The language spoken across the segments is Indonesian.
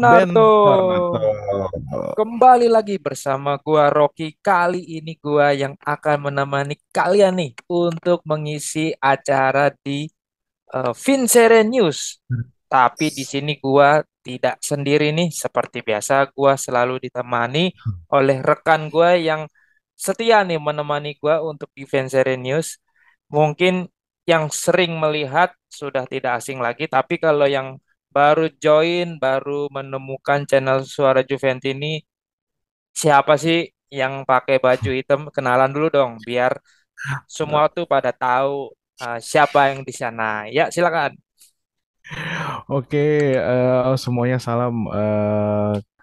Ben Bentornato. Tornato. Kembali lagi bersama gua Rocky. Kali ini gua yang akan menemani kalian nih untuk mengisi acara di Vincere News. Tapi di sini gua tidak sendiri nih. Seperti biasa gua selalu ditemani oleh rekan gua yang setia nih menemani gua untuk di Vincere News. Mungkin yang sering melihat sudah tidak asing lagi, tapi kalau yang baru join, baru menemukan channel Suara Juventi ini, siapa sih yang pakai baju hitam? Kenalan dulu dong, biar semua tuh pada tahu siapa yang di sana. Ya, silakan. Oke, semuanya salam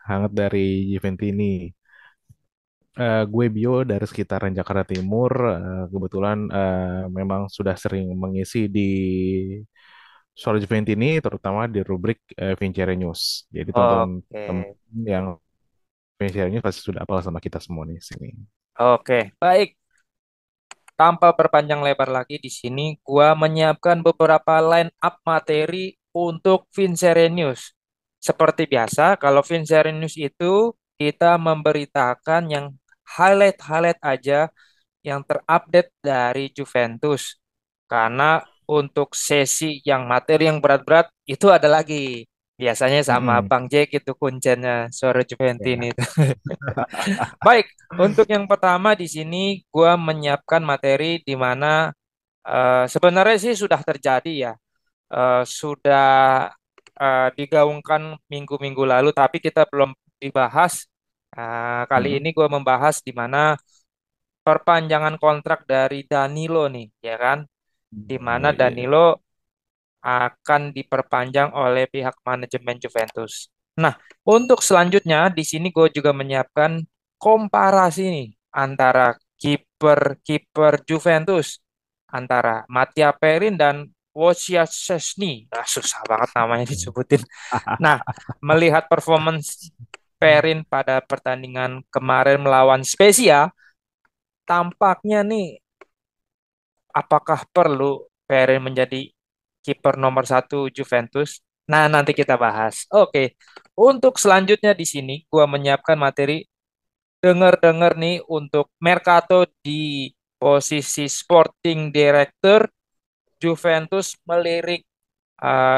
hangat dari Juventini. Gue Bio dari sekitaran Jakarta Timur. Kebetulan memang sudah sering mengisi di Suara Juventini, terutama di rubrik Vincere News. Jadi teman-teman Oke, yang Vincere News pasti sudah apal sama kita semua nih sini. oke, baik. Tanpa berpanjang lebar lagi di sini, gua menyiapkan beberapa line up materi untuk Vincere News. Seperti biasa, kalau Vincere News itu kita memberitakan yang highlight-highlight aja yang terupdate dari Juventus. Karena untuk sesi yang materi yang berat-berat itu ada lagi. Biasanya sama Mm-mm. Bang Jack itu kuncennya suara Juventus Ya. ini. Baik, untuk yang pertama di sini gua menyiapkan materi di mana sebenarnya sih sudah terjadi ya. Sudah digaungkan minggu-minggu lalu, tapi kita belum dibahas. Kali Mm-mm. ini gue membahas di mana perpanjangan kontrak dari Danilo nih, ya kan? Di mana Oh iya. Danilo akan diperpanjang oleh pihak manajemen Juventus. Nah, untuk selanjutnya di sini gue juga menyiapkan komparasi nih antara kiper-kiper Juventus antara Mattia Perin dan Wojciech Szczesny. Nah, susah banget namanya disebutin. Nah, melihat performance Perin pada pertandingan kemarin melawan Spezia, tampaknya nih apakah perlu Perin menjadi kiper nomor satu Juventus? Nah, nanti kita bahas. Oke, untuk selanjutnya di sini gua menyiapkan materi denger-denger nih untuk Mercato di posisi Sporting Director Juventus melirik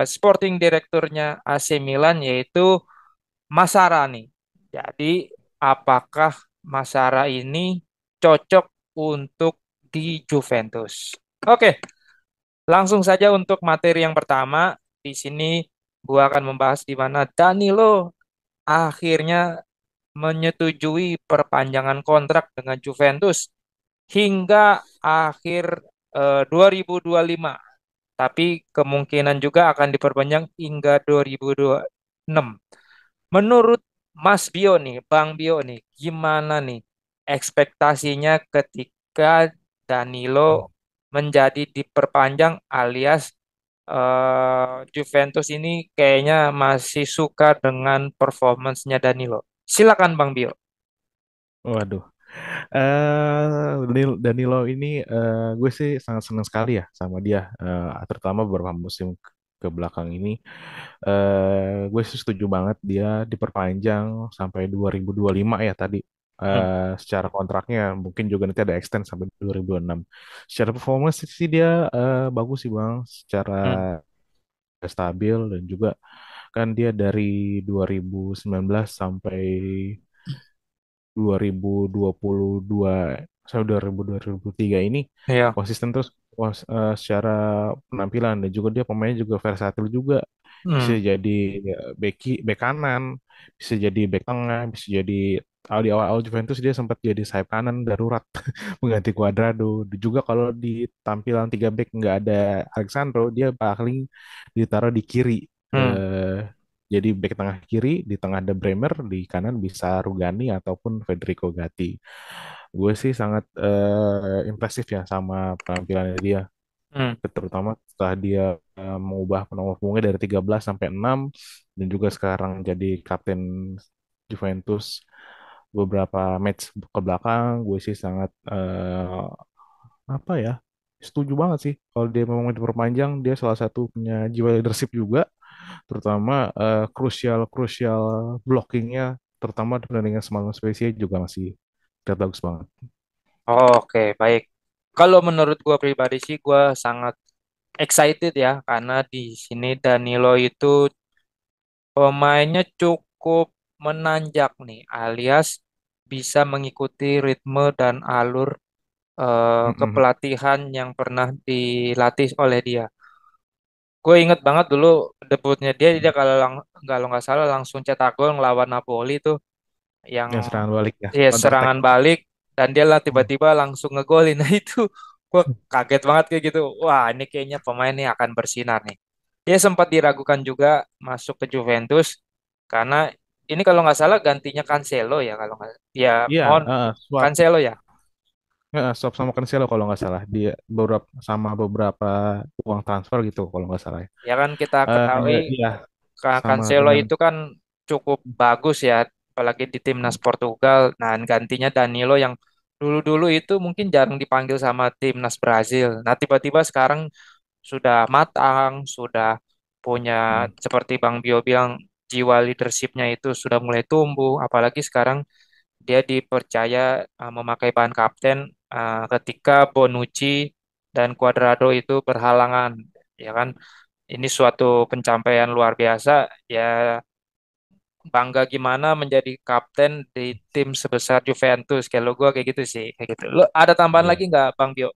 Sporting Direkturnya AC Milan yaitu Masara nih. Jadi, apakah Masara ini cocok untuk di Juventus? Oke, langsung saja untuk materi yang pertama. Di sini gua akan membahas di mana Danilo akhirnya menyetujui perpanjangan kontrak dengan Juventus hingga akhir 2025. Tapi kemungkinan juga akan diperpanjang hingga 2026. Menurut Mas Bio nih, Bang Bio nih, gimana nih ekspektasinya ketika Danilo menjadi diperpanjang alias Juventus ini kayaknya masih suka dengan performancenya Danilo. Silakan Bang Bio. Waduh. Danilo ini gue sih sangat senang sekali ya sama dia, terutama beberapa musim ke belakang ini. Gue sih setuju banget dia diperpanjang sampai 2025 ya tadi. Hmm, Secara kontraknya mungkin juga nanti ada extend sampai 2026. Secara performance sih dia bagus sih Bang, secara hmm, stabil dan juga kan dia dari 2019 sampai 2022 sampai 2023 ini iya. konsisten terus secara penampilan, dan juga dia pemainnya juga versatil juga, bisa Hmm, jadi bek kanan, bisa jadi bek tengah, bisa jadi di awal-awal Juventus dia sempat jadi sayap kanan darurat mengganti Cuadrado. Juga kalau di tampilan tiga back nggak ada Alexandro, dia paling ditaruh di kiri. hmm, eh, jadi back tengah kiri, di tengah ada Bremer, di kanan bisa Rugani ataupun Federico Gatti. Gue sih sangat impresif ya sama penampilannya dia, hmm, terutama setelah dia mengubah nomor punggungnya dari 13 sampai 6, dan juga sekarang jadi kapten Juventus beberapa match ke belakang. Gue sih sangat apa ya, setuju banget sih kalau dia memang diperpanjang. Dia salah satu punya jiwa leadership juga, terutama krusial krusial blockingnya, terutama di pertandingan semalam Spezia juga masih terlihat bagus banget. Oke, baik. Kalau menurut gua pribadi sih gua sangat excited ya karena di sini Danilo itu pemainnya cukup menanjak nih, alias bisa mengikuti ritme dan alur Mm-mm. kepelatihan yang pernah dilatih oleh dia. Gue inget banget dulu debutnya dia kalau nggak salah langsung cetak gol ngelawan Napoli tuh yang Yang serangan balik ya, ya counter attack. serangan balik dan dia lah Hmm. tiba-tiba langsung ngegolin. Nah itu gue kaget banget kayak gitu. Wah ini kayaknya pemain ini akan bersinar nih. Dia sempat diragukan juga masuk ke Juventus karena ini kalau nggak salah gantinya Cancelo ya kalau nggak ya Iya, mohon swap. Cancelo ya. Swap sama Cancelo kalau nggak salah. Dia beberapa uang transfer gitu kalau nggak salah ya. Ya kan kita ketahui Iya, sama Cancelo dengan. itu kan cukup bagus ya, apalagi di timnas Portugal. Nah, gantinya Danilo yang dulu-dulu itu mungkin jarang dipanggil sama timnas Brazil. Nah, tiba-tiba sekarang sudah matang, sudah punya Hmm. seperti Bang Bio bilang jiwa leadershipnya itu sudah mulai tumbuh. Apalagi sekarang dia dipercaya memakai bahan kapten ketika Bonucci dan Cuadrado itu berhalangan, ya kan? Ini suatu pencapaian luar biasa. Ya, bangga gimana menjadi kapten di tim sebesar Juventus. Kalau gue kayak gitu sih, kayak gitu. Lo ada tambahan lagi Iya. nggak, Bang Bio?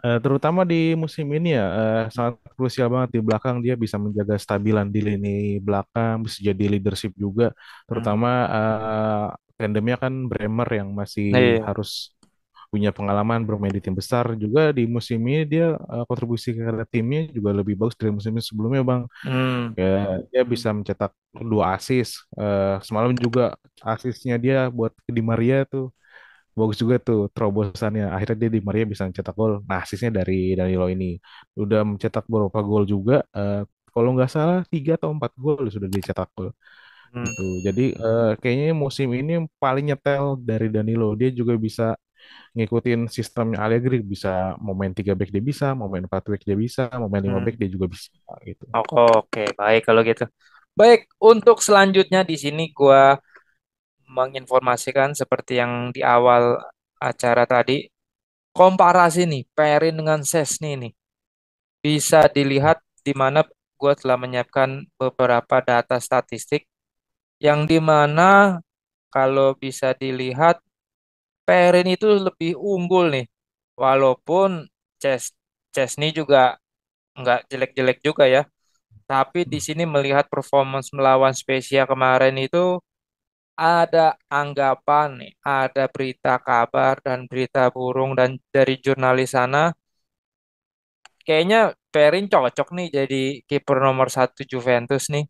Terutama di musim ini ya, sangat krusial banget di belakang, dia bisa menjaga stabilan di lini belakang, bisa jadi leadership juga, Hmm. terutama tandemnya kan Bremer yang masih Iya. harus punya pengalaman bermain di tim besar juga. Di musim ini dia kontribusi ke timnya juga lebih bagus dari musim sebelumnya, Bang. Hmm. Ya, dia bisa mencetak 2 assist. Semalam juga asisnya dia buat Di Maria tuh bagus juga tuh terobosannya. Akhirnya dia Di Maria bisa mencetak gol. Nah, asisnya dari Danilo ini udah mencetak beberapa gol juga. Kalau nggak salah 3 atau 4 gol sudah dicetak gol Hmm. gitu. Jadi kayaknya musim ini yang paling nyetel dari Danilo. Dia juga bisa ngikutin sistemnya Allegri. Bisa mau main 3 back dia bisa, mau main 4 back dia bisa, mau main 5 back Hmm. dia juga bisa gitu. Oke, baik kalau gitu. Baik, untuk selanjutnya di sini gua menginformasikan seperti yang di awal acara tadi, komparasi nih Perin dengan Sesni nih. Bisa dilihat di mana gue telah menyiapkan beberapa data statistik yang di mana kalau bisa dilihat Perin itu lebih unggul nih. Walaupun Ces Chesney juga nggak jelek-jelek juga ya. Tapi di sini melihat performance melawan Spezia kemarin itu ada anggapan nih, ada berita kabar dan berita burung dan dari jurnalis sana kayaknya Perin cocok nih jadi kiper nomor satu Juventus nih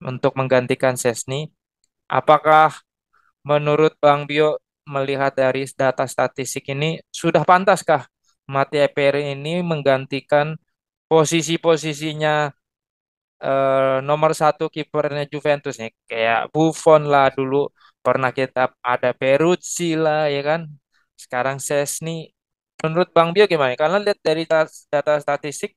untuk menggantikan Sesni. Apakah menurut Bang Bio melihat dari data statistik ini sudah pantaskah Mattia Perin ini menggantikan posisi-posisinya nomor satu kipernya Juventus nih kayak Buffon lah dulu pernah kita ada Peruzzi lah ya kan. Sekarang Sesni. Menurut Bang Bio gimana? Karena lihat dari data statistik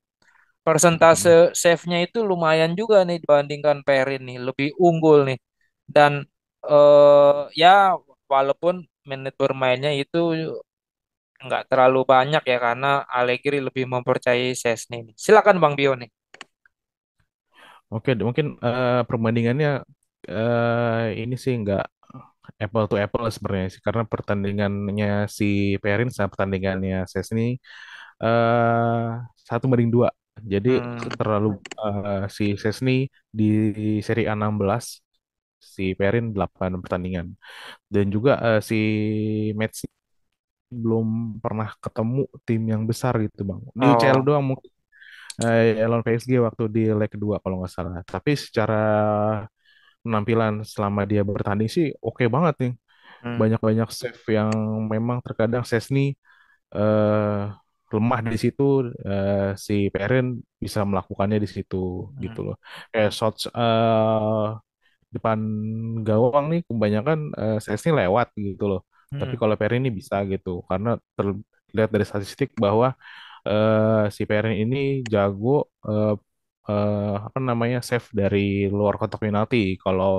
persentase Mm-mm. save-nya itu lumayan juga nih dibandingkan Perin nih, lebih unggul nih. Dan ya walaupun menit bermainnya itu nggak terlalu banyak ya karena Allegri lebih mempercayai Szczesny nih. Silakan Bang Bio nih. Oke, mungkin perbandingannya ini sih nggak apple to apple sebenarnya sih, karena pertandingannya si Perin sama pertandingannya Sesni 1 banding 2. Jadi Hmm. terlalu si Sesni di seri A16, si Perin 8 pertandingan. Dan juga si Messi belum pernah ketemu tim yang besar gitu, Bang. Di UCL Oh. doang mungkin, lawan PSG waktu di leg kedua kalau nggak salah. Tapi secara penampilan selama dia bertanding sih oke banget nih. Hmm. Banyak-banyak save yang memang terkadang Sesni eh, lemah di situ, si Perin bisa melakukannya di situ gitu Hmm. loh. Kayak shots depan gawang nih kebanyakan Sesni lewat gitu loh. Tapi Hmm. kalau Perin ini bisa gitu karena terlihat dari statistik bahwa si Perin ini jago apa namanya save dari luar kotak penalti. Kalau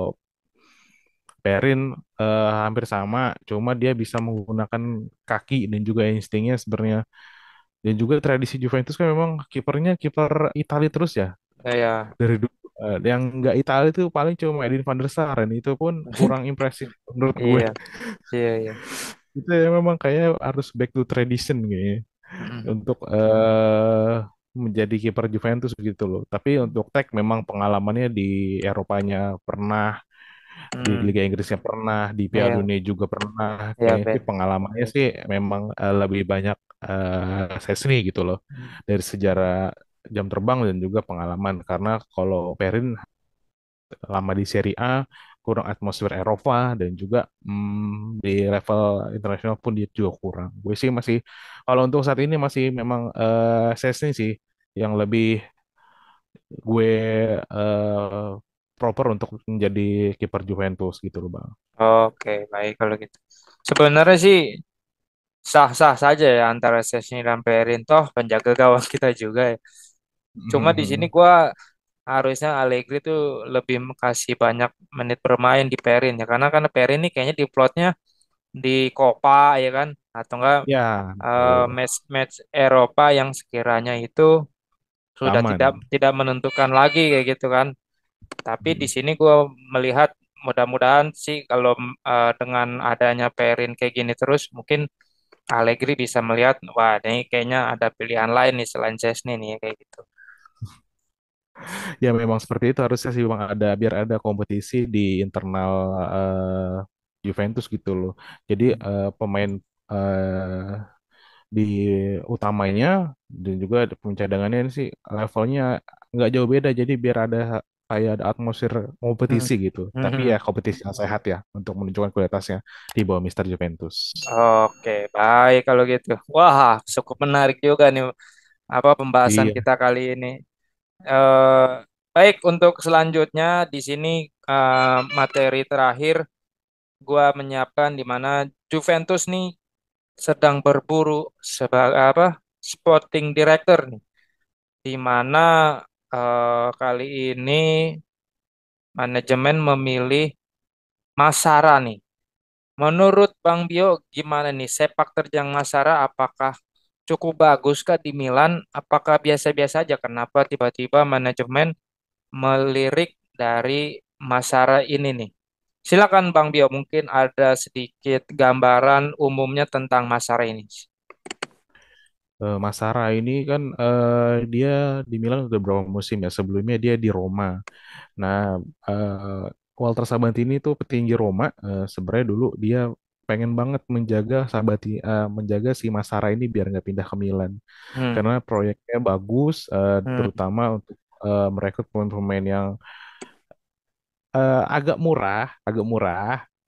Perin hampir sama, cuma dia bisa menggunakan kaki dan juga instingnya sebenarnya. Dan juga tradisi Juventus kan memang kipernya kiper Italia terus ya. Ya, ya. Dari dulu yang nggak Italia itu paling cuma Edin van der Sar, dan itu pun kurang impresif menurut gue. Iya, iya, iya. Itu ya memang kayak harus back to tradition kayaknya Mm, untuk menjadi kiper Juventus gitu loh. Tapi untuk Tek memang pengalamannya di Eropanya pernah, di mm, Liga Inggrisnya pernah, di Piala iya, Dunia juga pernah. iya, Kayaknya sih Ben. pengalamannya sih memang lebih banyak Szczęsny gitu loh, dari sejarah jam terbang dan juga pengalaman. Karena kalau Perin lama di Serie A, kurang atmosfer Eropa, dan juga di level internasional pun dia juga kurang. Gue sih masih, kalau untuk saat ini masih memang Szczęsny sih yang lebih gue proper untuk menjadi kiper Juventus gitu loh bang. Oke, baik kalau gitu. Sebenarnya sih sah-sah saja ya antara Szczęsny dan Perin, toh penjaga gawang kita juga ya. Cuma di sini Mhm. gua harusnya Allegri tuh lebih kasih banyak menit bermain di Perin ya, karena Perin ini kayaknya di plotnya di Copa ya kan, atau enggak Ya, betul. match-match Eropa yang sekiranya itu sudah tidak Aman. tidak menentukan lagi kayak gitu kan. Tapi di Mhm. sini gue melihat mudah-mudahan sih kalau dengan adanya Perin kayak gini terus mungkin Allegri bisa melihat wah ini kayaknya ada pilihan lain nih selain Chesney nih kayak gitu. Ya memang seperti itu harusnya sih bang, ada biar ada kompetisi di internal Juventus gitu loh. Jadi pemain eh, di utamanya dan juga pemain cadangannya ini sih levelnya nggak jauh beda. Jadi biar ada kayak ada atmosfer Hmm. kompetisi gitu. Tapi ya Hmm. kompetisi yang sehat ya untuk menunjukkan kualitasnya di bawah Mister Juventus. Oke, baik kalau gitu. Wah, cukup menarik juga nih apa pembahasan Iya. kita kali ini. Eh, baik untuk selanjutnya di sini materi terakhir gua menyiapkan di mana Juventus nih sedang berburu sebagai apa sporting director nih, di mana kali ini manajemen memilih Masara nih. Menurut Bang Bio gimana nih sepak terjang Masara? Apakah cukup bagus kah di Milan? Apakah biasa-biasa aja? Kenapa tiba-tiba manajemen melirik dari Masara ini nih? Silakan Bang Bio, mungkin ada sedikit gambaran umumnya tentang Masara ini. Mas Sarah ini kan dia di Milan udah berapa musim ya. Sebelumnya dia di Roma. Nah, Walter Sabatini itu petinggi Roma. Sebenarnya dulu dia pengen banget menjaga si Masara ini biar nggak pindah ke Milan, Hmm, karena proyeknya bagus, hmm, terutama untuk merekrut pemain-pemain yang agak murah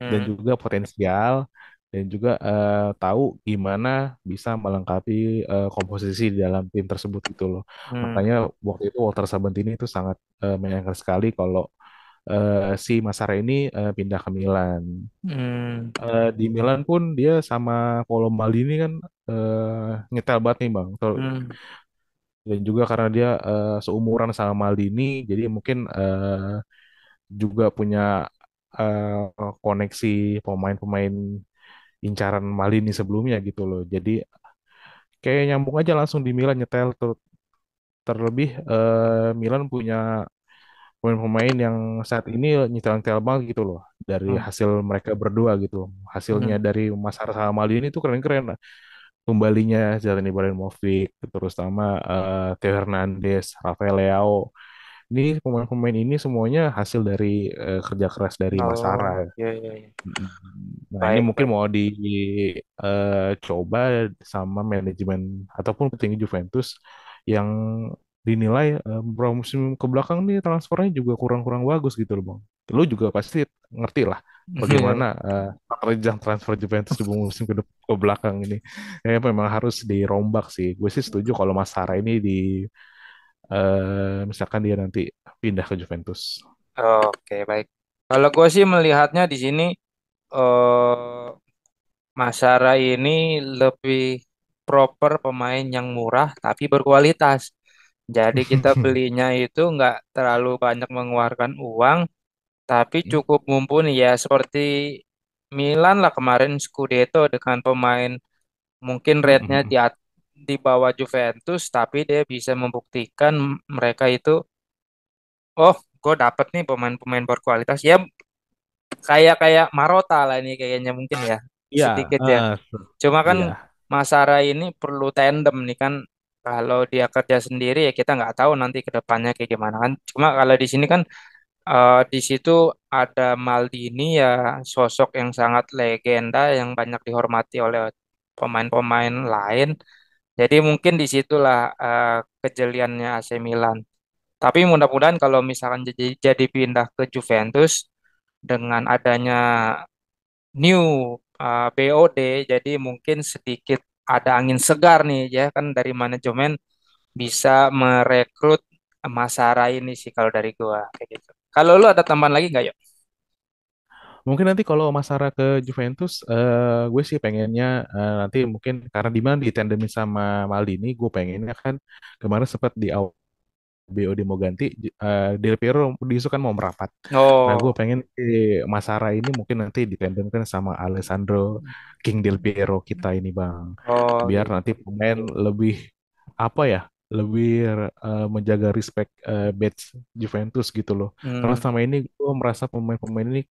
dan hmm, juga potensial, dan juga tahu gimana bisa melengkapi komposisi di dalam tim tersebut gitu loh. hmm, Makanya waktu itu Walter Sabatini itu sangat menyayangkan sekali kalau si Masara ini pindah ke Milan. hmm, Di Milan pun dia sama Paolo Maldini kan nyetel banget nih Bang. hmm, Dan juga karena dia seumuran sama Maldini, jadi mungkin juga punya koneksi pemain-pemain incaran Maldini sebelumnya gitu loh. Jadi kayak nyambung aja langsung di Milan nyetel. Terlebih Milan punya pemain-pemain yang saat ini nyetel-nyetel banget gitu loh dari hmm, hasil mereka berdua gitu. Hasilnya hmm, dari Masar sama Maldini itu keren-keren. Kembalinya Zlatan Ibrahimovic, terus sama Theo Hernandez, Rafael Leao. Ini pemain-pemain ini semuanya hasil dari kerja keras dari Masara. oh, ya, ya, ya. Mm. Nah, ini Baik, mungkin baik. mau dicoba sama manajemen ataupun petinggi Juventus yang dinilai beberapa musim ke belakang nih transfernya juga kurang-kurang bagus gitu loh, Bang. Lu juga pasti ngerti lah bagaimana pekerjaan transfer Juventus di beberapa musim ke belakang ini. Memang harus dirombak sih. Gue sih setuju kalau Mas Sara ini misalkan dia nanti pindah ke Juventus. Oke, baik. Kalau gue sih melihatnya di sini eh Masara ini lebih proper pemain yang murah tapi berkualitas. Jadi kita belinya itu nggak terlalu banyak mengeluarkan uang, tapi cukup mumpuni ya. Seperti Milan lah kemarin Scudetto dengan pemain mungkin rate-nya di bawah Juventus, tapi dia bisa membuktikan mereka itu, oh, gue dapet nih pemain-pemain berkualitas. Ya kayak kayak Marota lah ini kayaknya mungkin ya Iya, sedikit ya. Cuma kan iya. Masara ini perlu tandem nih kan. Kalau dia kerja sendiri ya kita nggak tahu nanti ke depannya kayak gimana kan. Cuma kalau di sini kan di situ ada Maldini ya, sosok yang sangat legenda yang banyak dihormati oleh pemain-pemain lain. Jadi mungkin disitulah kejeliannya AC Milan. Tapi mudah-mudahan kalau misalkan jadi pindah ke Juventus dengan adanya new BOD, jadi mungkin sedikit ada angin segar nih ya kan dari manajemen bisa merekrut Masara ini sih kalau dari gua kayak gitu. Kalau lu ada tambahan lagi nggak, yuk? Mungkin nanti kalau Masara ke Juventus, gue sih pengennya nanti mungkin karena di mana ditandemin sama Maldini, gue pengennya kan kemarin sempat di awal BOD mau ganti, Del Piero diisu kan mau merapat. Nah, gue Oh, pengen Masara ini mungkin nanti ditandemkan sama Alessandro King Del Piero kita ini, Bang. oh Biar gitu. nanti pemain lebih apa ya? Lebih menjaga respect badge Juventus gitu loh. Karena Hmm, selama ini gue merasa pemain-pemain ini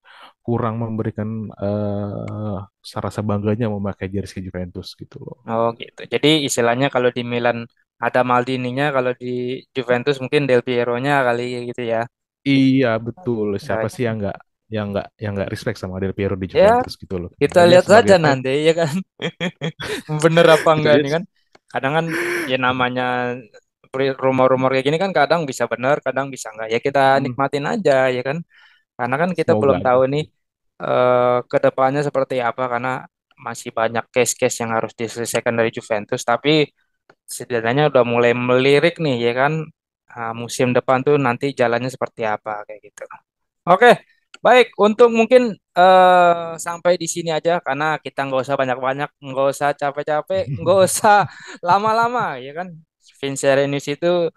kurang memberikan rasa bangganya memakai jersey Juventus gitu loh. oh gitu. Jadi istilahnya kalau di Milan ada Maldininya, kalau di Juventus mungkin Del Piero-nya kali gitu ya. Iya betul. Siapa Oke. sih yang nggak respect sama Del Piero di Ya, Juventus gitu loh. kita Kita aja lihat sebagai saja fans, nanti ya kan. Bener apa kita enggak aja. nih kan? Kadang kan ya namanya rumor-rumor kayak gini kan kadang bisa benar, kadang bisa enggak. Ya kita Hmm, nikmatin aja ya kan. Karena kan kita semoga belum aja tahu nih sih. ke depannya seperti apa karena masih banyak case-case yang harus diselesaikan dari Juventus. Tapi setidaknya udah mulai melirik nih ya kan. Musim depan tuh nanti jalannya seperti apa kayak gitu. Oke, baik. Untuk mungkin sampai di sini aja karena kita nggak usah banyak-banyak, nggak usah capek-capek, nggak usah lama-lama, ya kan? Vincerenius itu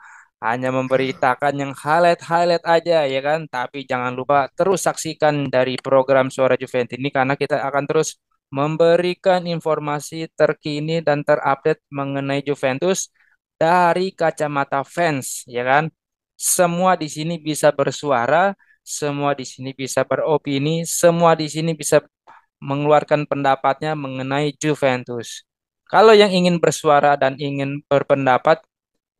hanya memberitakan yang highlight-highlight aja, ya kan? Tapi jangan lupa terus saksikan dari program Suara Juventus ini karena kita akan terus memberikan informasi terkini dan terupdate mengenai Juventus dari kacamata fans, ya kan? Semua di sini bisa bersuara, semua di sini bisa beropini, semua di sini bisa mengeluarkan pendapatnya mengenai Juventus. Kalau yang ingin bersuara dan ingin berpendapat,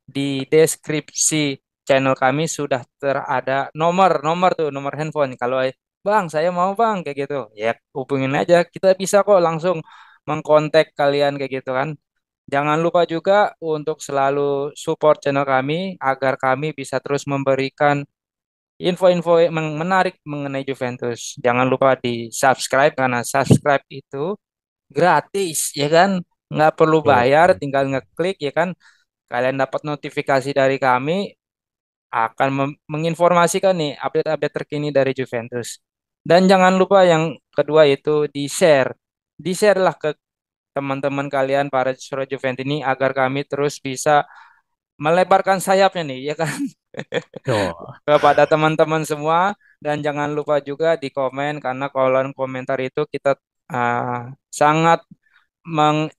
di deskripsi channel kami sudah terada nomor tuh, nomor handphone. Kalau Bang, saya mau Bang kayak gitu. Ya, hubungin aja. Kita bisa kok langsung mengkontak kalian kayak gitu kan. Jangan lupa juga untuk selalu support channel kami agar kami bisa terus memberikan info-info yang menarik mengenai Juventus. Jangan lupa di subscribe karena subscribe itu gratis ya kan. Nggak perlu Betul. bayar, tinggal ngeklik ya kan. Kalian dapat notifikasi dari kami akan menginformasikan nih update-update terkini dari Juventus. Dan jangan lupa yang kedua itu di-share. Di-share lah ke teman-teman kalian para surat Juventus ini agar kami terus bisa melebarkan sayapnya nih ya kan Oh, kepada teman-teman semua dan jangan lupa juga di komen karena kolom komentar itu kita sangat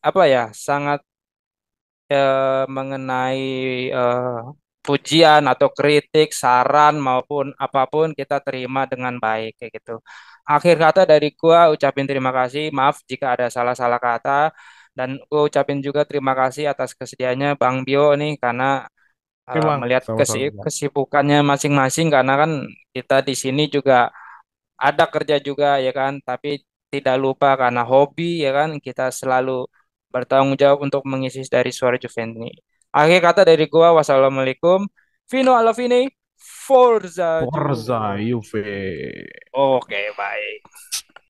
apa ya sangat mengenai eh, pujian atau kritik, saran maupun apapun kita terima dengan baik kayak gitu. Akhir kata dari gua ucapin terima kasih, maaf jika ada salah-salah kata dan gua ucapin juga terima kasih atas kesediaannya Bang Bio nih karena oke Bang, melihat sama-sama Bang. kesibukannya masing-masing karena kan kita di sini juga ada kerja juga ya kan, tapi tidak lupa karena hobi ya kan kita selalu bertanggung jawab untuk mengisi dari suara Juventus ini. Akhir kata dari gua, wassalamualaikum. Vino alla fine, Forza Forza Juve. Juve. Oke, baik.